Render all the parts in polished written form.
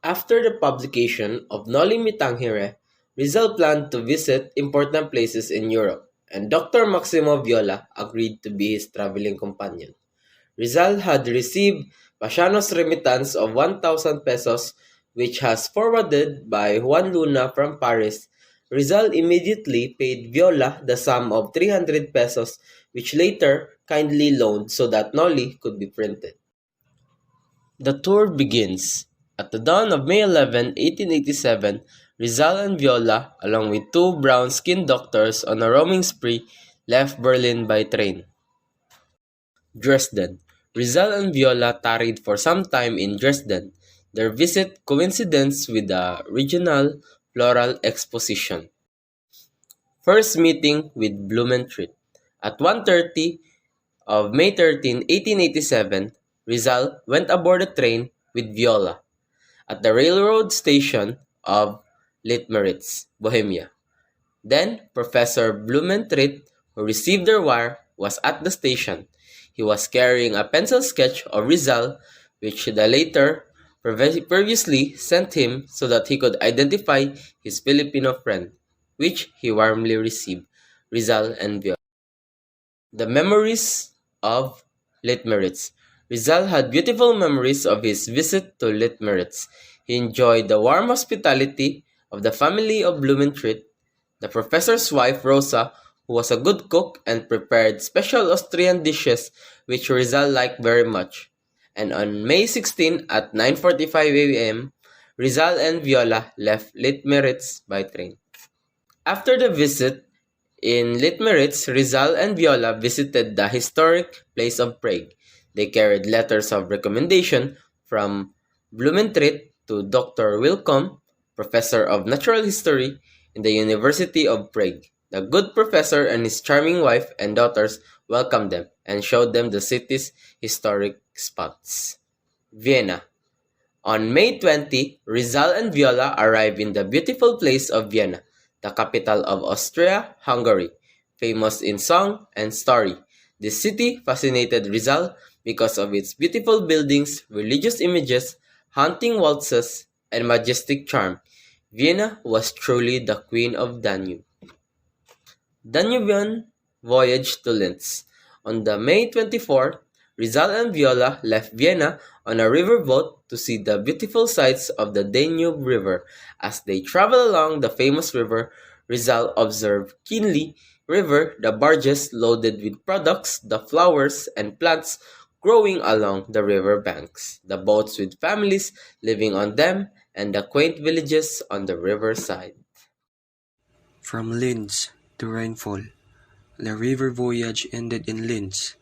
After the publication of Noli Me Tangere, Rizal planned to visit important places in Europe, and Dr. Maximo Viola agreed to be his traveling companion. Rizal had received Pasiano's remittance of 1,000 pesos, which was forwarded by Juan Luna from Paris. Rizal immediately paid Viola the sum of 300 pesos, which later kindly loaned so that Noli could be printed. The tour begins. At the dawn of May 11, 1887, Rizal and Viola, along with two brown-skinned doctors on a roaming spree, left Berlin by train. Dresden. Rizal and Viola tarried for some time in Dresden. Their visit coincidence with the regional floral exposition. First meeting with Blumentritt. At 1:30 of May 13, 1887, Rizal went aboard a train with Viola at the railroad station of Litmeritz, Bohemia. Then Professor Blumentritt, who received their wire, was at the station. He was carrying a pencil sketch of Rizal, which the latter previously sent him so that he could identify his Filipino friend, which he warmly received, Rizal and Viola. The memories of Litmeritz. Rizal had beautiful memories of his visit to Litmeritz. He enjoyed the warm hospitality of the family of Blumentritt. The professor's wife, Rosa, who was a good cook and prepared special Austrian dishes which Rizal liked very much. And on May 16 at 9:45 a.m., Rizal and Viola left Litmeritz by train. After the visit in Litmeritz, Rizal and Viola visited the historic place of Prague. They carried letters of recommendation from Blumentritt to Dr. Wilcom, professor of natural history in the University of Prague. The good professor and his charming wife and daughters welcomed them and showed them the city's historic spots. Vienna. On May 20, Rizal and Viola arrived in the beautiful place of Vienna, the capital of Austria-Hungary, famous in song and story. This city fascinated Rizal because of its beautiful buildings, religious images, haunting waltzes, and majestic charm. Vienna was truly the queen of Danube. Danubian voyage to Linz. On the May 24th, Rizal and Viola left Vienna on a riverboat to see the beautiful sights of the Danube River. As they traveled along the famous river, Rizal observed keenly river the barges loaded with products, the flowers and plants growing along the river banks, the boats with families living on them, and the quaint villages on the riverside. From Linz to rainfall. The river voyage ended in Linz.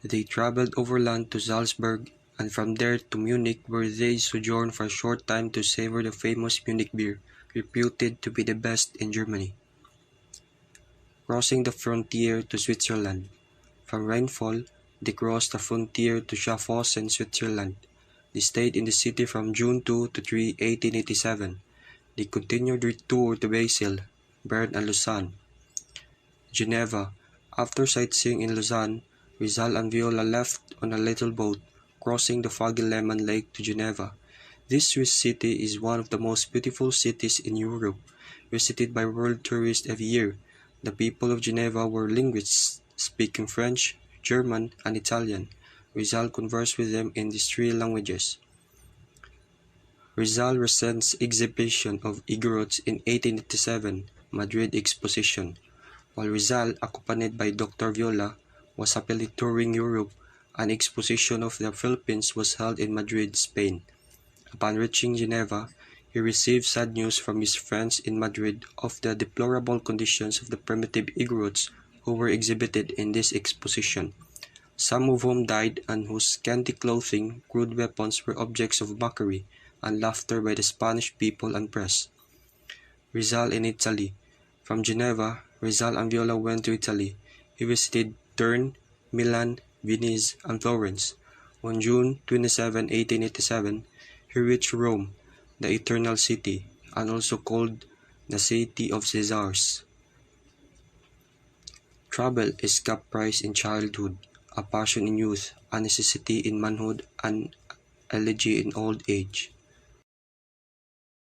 They traveled overland to Salzburg and from there to Munich, where they sojourned for a short time to savor the famous Munich beer, reputed to be the best in Germany. Crossing the frontier to Switzerland. From rainfall, they crossed the frontier to Schaffhausen, Switzerland. They stayed in the city from June 2 to 3, 1887. They continued their tour to Basel, Bern and Lausanne. Geneva. After sightseeing in Lausanne, Rizal and Viola left on a little boat, crossing the foggy Leman Lake to Geneva. This Swiss city is one of the most beautiful cities in Europe, visited by world tourists every year. The people of Geneva were linguists, speaking French, German, and Italian. Rizal conversed with them in these three languages. Rizal Resent's exhibition of Igorots in 1887, Madrid Exposition. While Rizal, accompanied by Dr. Viola, was happily touring Europe, an exposition of the Philippines was held in Madrid, Spain. Upon reaching Geneva, he received sad news from his friends in Madrid of the deplorable conditions of the primitive Igorots who were exhibited in this exposition, some of whom died and whose scanty clothing, crude weapons were objects of mockery and laughter by the Spanish people and press. Rizal in Italy. From Geneva, Rizal and Viola went to Italy. He visited Turin, Milan, Venice, and Florence. On June 27, 1887, he reached Rome, the Eternal City, and also called the City of Caesars. Travel is caprice in childhood, a passion in youth, a necessity in manhood, and elegy in old age.